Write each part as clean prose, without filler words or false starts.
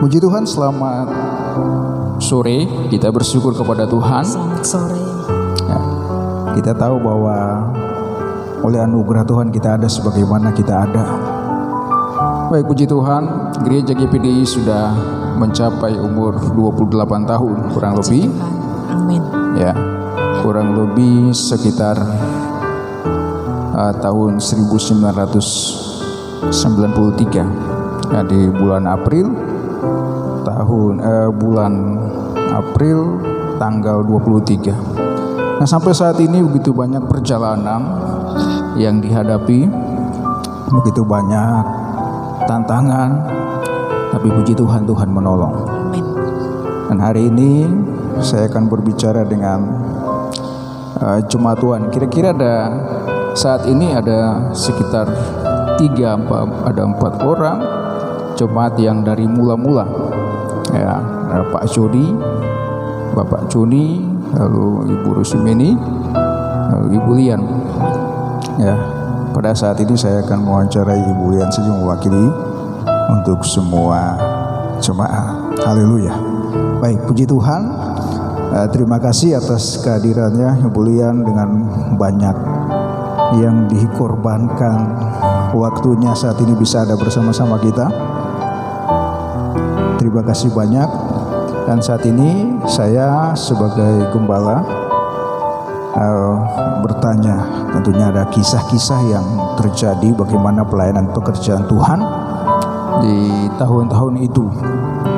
Puji Tuhan, selamat sore. Kita bersyukur kepada Tuhan. Selamat sore. Ya, kita tahu bahwa oleh anugerah Tuhan kita ada sebagaimana kita ada. Baik, puji Tuhan, Gereja GPDI sudah mencapai umur 28 tahun kurang lebih. Amin. Ya, kurang lebih sekitar tahun 1993. Ya, di bulan April tanggal 23. Nah, sampai saat ini begitu banyak perjalanan yang dihadapi, begitu banyak tantangan, tapi puji Tuhan, Tuhan menolong. Amin. Dan hari ini saya akan berbicara dengan jemaat Tuhan. Kira-kira saat ini ada sekitar 4 orang jemaat yang dari mula-mula. Ya, ada Pak Jody, Bapak Joni, lalu Ibu Rusmini, lalu Ibu Lian. Ya, pada saat ini saya akan mewawancarai Ibu Lian saja mewakili untuk semua jemaat. Haleluya. Baik, puji Tuhan. Terima kasih atas kehadirannya Ibu Lian, dengan banyak yang dikorbankan waktunya saat ini bisa ada bersama-sama kita. Terima kasih banyak. Dan saat ini saya sebagai gembala bertanya, tentunya ada kisah-kisah yang terjadi bagaimana pelayanan pekerjaan Tuhan di tahun-tahun itu,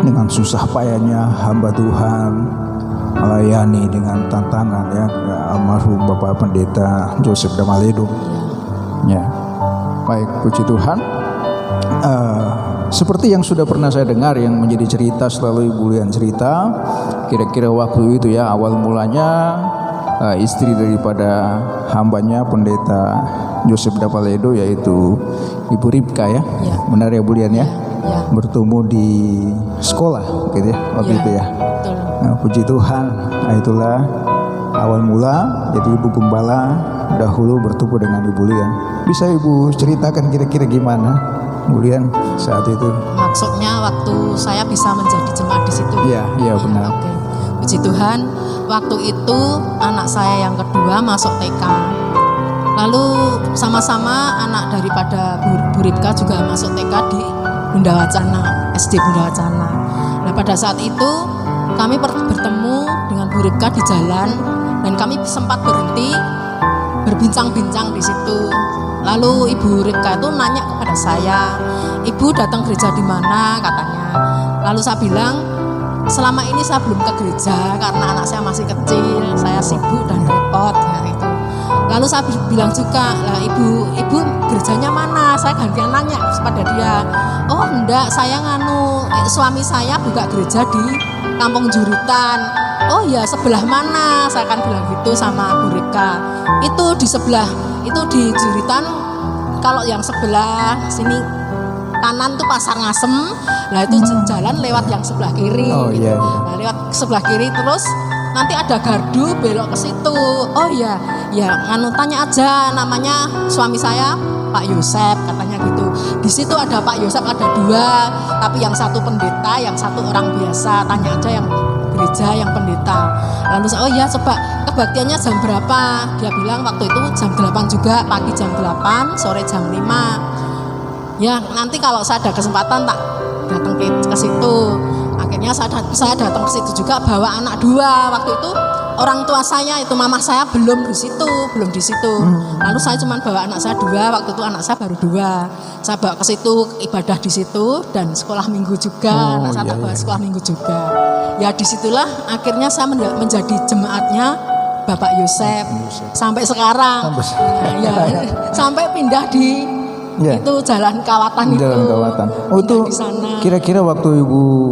dengan susah payahnya hamba Tuhan melayani dengan tantangan, ya, almarhum Bapak Pendeta Joseph Damaledo. Ya, baik, puji Tuhan. Seperti yang sudah pernah saya dengar, yang menjadi cerita selalu Ibu Lian cerita, kira-kira waktu itu ya, awal mulanya istri daripada hambanya Pendeta Joseph Damaledo, yaitu Ibu Ripka, ya, benar ya Bu Lian, ya, bertemu di sekolah gitu ya waktu itu ya. Nah, puji Tuhan, nah itulah awal mula. Jadi Ibu Gembala dahulu bertemu dengan Ibu Lian. Bisa Ibu ceritakan kira-kira gimana Bu Lian saat itu? Maksudnya waktu saya bisa menjadi jemaat di situ. Iya benar. Oke. Puji Tuhan, waktu itu anak saya yang kedua masuk TK. Lalu sama-sama anak daripada Bu Ripka juga masuk TK di Bunda Wacana, SD Bunda Wacana. Nah, pada saat itu kami bertemu dengan Bu Ripka di jalan, dan kami sempat berhenti berbincang-bincang di situ. Lalu Ibu Ripka itu nanya kepada saya, "Ibu datang gereja di mana?" katanya. Lalu saya bilang, "Selama ini saya belum ke gereja karena anak saya masih kecil, saya sibuk dan repot." Gitu. Lalu saya bilang juga, "Lah ibu gerejanya mana?" Saya gantian nanya kepada dia. "Oh enggak, saya suami saya buka gereja di Kampung Juritan." "Oh ya, sebelah mana?" Saya akan bilang gitu sama Bu Ripka. "Itu di sebelah, itu di Juritan, kalau yang sebelah sini kanan tuh Pasar Ngasem. Lah itu jalan lewat yang sebelah kiri." Oh gitu. iya. Nah, lewat sebelah kiri terus nanti ada gardu belok ke situ. "Oh iya, ya tanya aja, namanya suami saya Pak Yosep," katanya gitu. "Di situ ada Pak Yosep, ada 2, tapi yang satu pendeta, yang satu orang biasa. Tanya aja yang gereja, yang pendeta." Lalu saya, "Oh ya, coba kebaktiannya jam berapa?" Dia bilang waktu itu jam 8 juga, pagi jam 8, sore jam 5. "Ya nanti kalau saya ada kesempatan tak datang ke situ." Akhirnya saya datang ke situ juga, bawa anak 2. Waktu itu orang tua saya, itu mama saya belum di situ. Lalu saya cuma bawa anak saya 2. Waktu itu anak saya baru 2. Saya bawa ke situ, ibadah di situ, dan sekolah minggu juga. Anak saya bawa sekolah minggu juga. Ya disitulah akhirnya saya menjadi jemaatnya Bapak Yosep sampai sekarang. Sampai pindah di itu Jalan Kawatan itu. Oh, itu di sana. Kira-kira waktu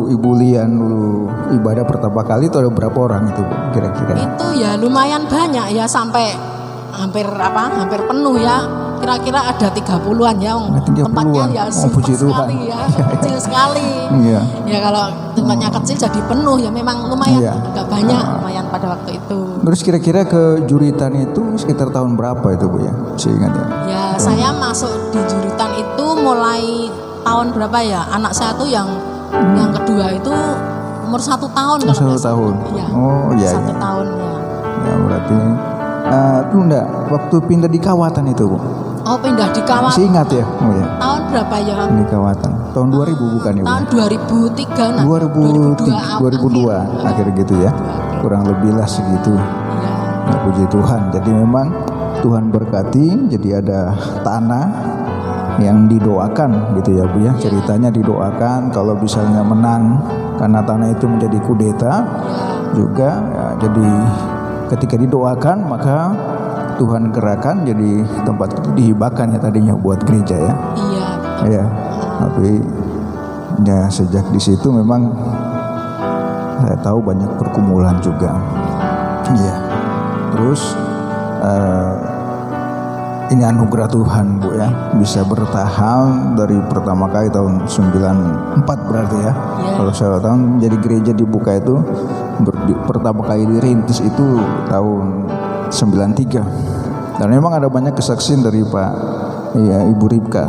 Ibu Lian dulu ibadah pertama kali itu ada berapa orang itu kira-kira? Itu ya lumayan banyak ya, sampai hampir penuh ya. Kira-kira ada 30-an ya. Tempatnya ya puji Tuhan. Sekali ya, kecil sekali. Ya kalau tempatnya kecil jadi penuh ya, memang lumayan agak banyak lumayan pada waktu itu. Terus kira-kira ke Juritan itu sekitar tahun berapa itu Bu ya? Saya ingat ya. Ya saya masuk di Juritan itu mulai tahun berapa ya? Anak saya tuh yang kedua kedua itu umur 1 tahun kalau 1 nggak salah. tahun. Iya. Oh iya. 1 iya. tahun ya. Ya berarti itu enggak waktu pindah di Kawatan itu, Bu. Oh, pindah di Kawatan. Masih ingat ya? Oh ya. Tahun berapa ya? Di Kawatan. Tahun 2000 bukan Ibu? Tahun 2003 nah. 2002 akhir gitu ya. Kurang lebih lah segitu. Iya. Ya, puji Tuhan. Jadi memang Tuhan berkati, jadi ada tanah yang didoakan gitu ya Bu ya. Ceritanya didoakan kalau misalnya menang karena tanah itu menjadi kudeta juga ya, jadi ketika didoakan maka Tuhan gerakan jadi tempat itu dihibahkan ya tadinya buat gereja ya. Iya. Ya. Tapi ya sejak di situ memang saya tahu banyak pergumulan juga. Iya. Terus ini anugerah Tuhan Bu ya, bisa bertahan dari pertama kali tahun 94 berarti ya. Kalau saya tahu jadi gereja dibuka itu pertama kali dirintis itu tahun 93. Dan memang ada banyak kesaksian dari Ibu Ripka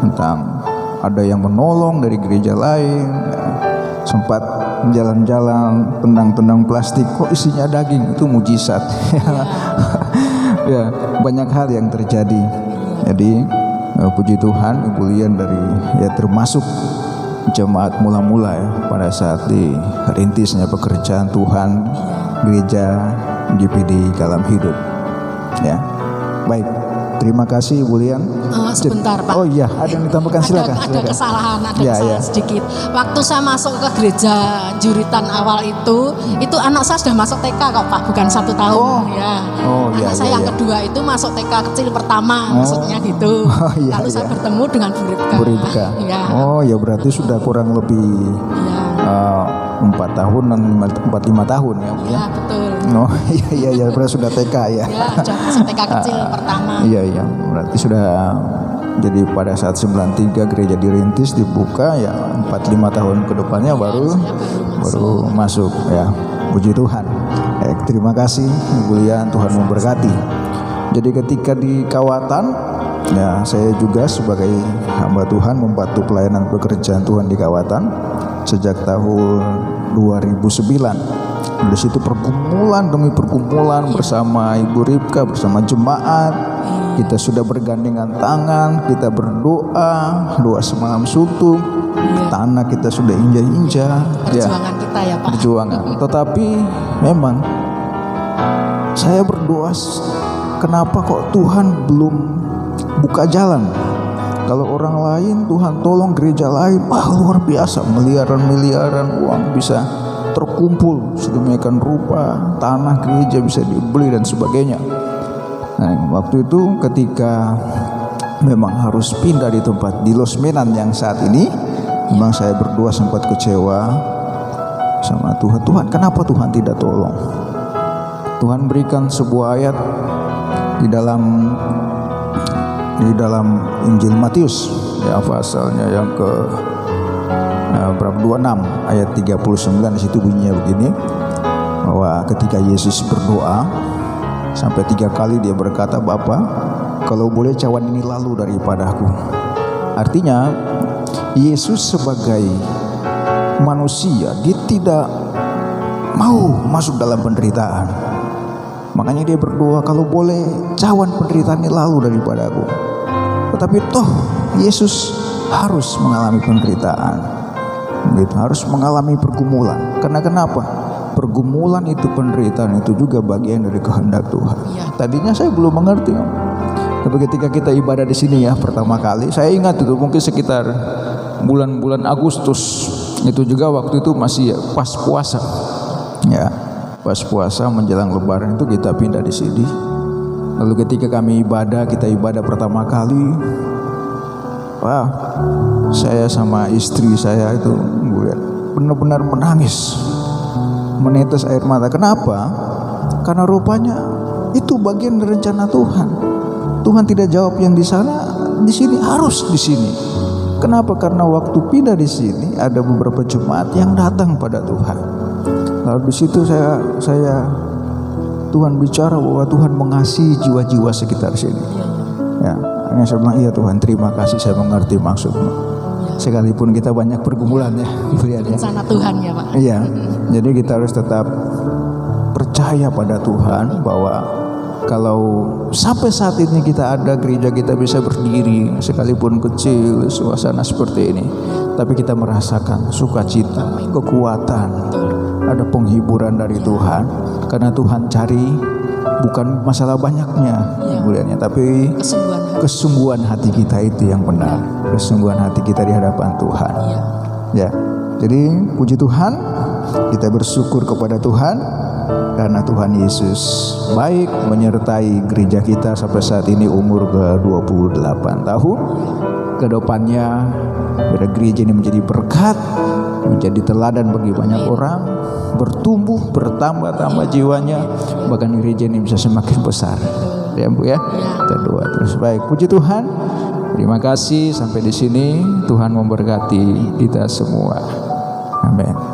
tentang ada yang menolong dari gereja lain, sempat jalan-jalan tendang-tendang plastik kok isinya daging, itu mujizat. Ya, banyak hal yang terjadi. Jadi puji Tuhan, Ibu Lian dari ya termasuk jemaat mula-mula ya pada saat dirintisnya pekerjaan Tuhan gereja GPD Kalam Hidup. Ya, baik. Terima kasih Ibu Lian. Sebentar Pak. Oh iya, ada yang ditambahkan silakan. Ada kesalahan, Ya, kesalahan sedikit. Waktu saya masuk ke gereja Juritan awal itu anak saya sudah masuk TK kok Pak, bukan 1 tahun. Oh. Ya. Oh iya. Anak saya yang kedua itu masuk TK kecil pertama, maksudnya gitu. Oh, iya, Lalu saya iya. bertemu dengan Bu Ripka. Bu Ripka. Ya. Oh ya berarti sudah kurang lebih Ya. 4 tahun dan 5 tahun ya Bu ya. Ya, betul. Oh iya berarti sudah TK ya. Ya, sudah masuk TK kecil pertama. Iya berarti sudah. Jadi pada saat 93 gereja dirintis dibuka ya 4-5 tahun ke depannya baru masuk ya. Puji Tuhan. Terima kasih Ibu Lian, Tuhan memberkati. Jadi ketika di Kawatan ya saya juga sebagai hamba Tuhan membantu pelayanan pekerjaan Tuhan di Kawatan sejak tahun 2009. Di situ pergumulan demi pergumulan bersama Ibu Ripka, bersama jemaat. Kita sudah bergandengan tangan, kita doa semalam suntuk, tanah kita sudah injak-injak. Perjuangan kita ya Pak. Perjuangan. Tetapi memang saya berdoa, kenapa kok Tuhan belum buka jalan? Kalau orang lain Tuhan tolong gereja lain, luar biasa, miliaran uang bisa terkumpul sedemikian rupa, tanah gereja bisa dibeli dan sebagainya. Nah, waktu itu ketika memang harus pindah di tempat di Losmenan yang saat ini, memang saya berdua sempat kecewa sama Tuhan. Tuhan, kenapa Tuhan tidak tolong? Tuhan berikan sebuah ayat di dalam Injil Matius ya pasalnya yang ke berapa 26 ayat 39. Di situ bunyinya begini, bahwa ketika Yesus berdoa sampai 3 kali dia berkata, Bapa, kalau boleh cawan ini lalu daripadaku. Artinya Yesus sebagai manusia dia tidak mau masuk dalam penderitaan. Makanya dia berdoa, kalau boleh cawan penderitaan ini lalu daripadaku. Tetapi toh Yesus harus mengalami penderitaan, gitu, harus mengalami pergumulan. Karena kenapa? Pergumulan itu, penderitaan itu juga bagian dari kehendak Tuhan. Tadinya saya belum mengerti, tapi ketika kita ibadah di sini ya pertama kali, saya ingat itu mungkin sekitar bulan-bulan Agustus, itu juga waktu itu masih pas puasa, ya pas puasa menjelang Lebaran itu kita pindah di sini. Lalu ketika kami kita ibadah pertama kali, saya sama istri saya itu benar-benar menangis, menetes air mata. Kenapa? Karena rupanya itu bagian dari rencana Tuhan. Tuhan tidak jawab yang di sana, di sini harus di sini. Kenapa? Karena waktu pindah di sini ada beberapa jemaat yang datang pada Tuhan. Lalu di situ saya Tuhan bicara bahwa Tuhan mengasihi jiwa-jiwa sekitar sini. Ya, hanya saya bilang, iya Tuhan, terima kasih, saya mengerti maksudmu. sekalipun kita banyak pergumulan ya, lihat ya. Rencana Tuhan ya Pak. Iya, jadi kita harus tetap percaya pada Tuhan bahwa kalau sampai saat ini kita ada, gereja kita bisa berdiri sekalipun kecil, suasana seperti ini, tapi kita merasakan sukacita, kekuatan, ada penghiburan dari Tuhan, karena Tuhan cari bukan masalah banyaknya, kemudiannya, tapi kesungguhan hati kita itu yang benar, kesungguhan hati kita di hadapan Tuhan. Ya, jadi puji Tuhan, kita bersyukur kepada Tuhan karena Tuhan Yesus baik menyertai gereja kita sampai saat ini umur ke-28 tahun. Kedepannya pada gereja ini menjadi berkat, menjadi teladan bagi banyak orang, bertumbuh, bertambah jiwanya, bahkan gereja ini bisa semakin besar. Ya Bu ya, kita doa terus. Baik, puji Tuhan. Terima kasih, sampai di sini Tuhan memberkati kita semua. Amin.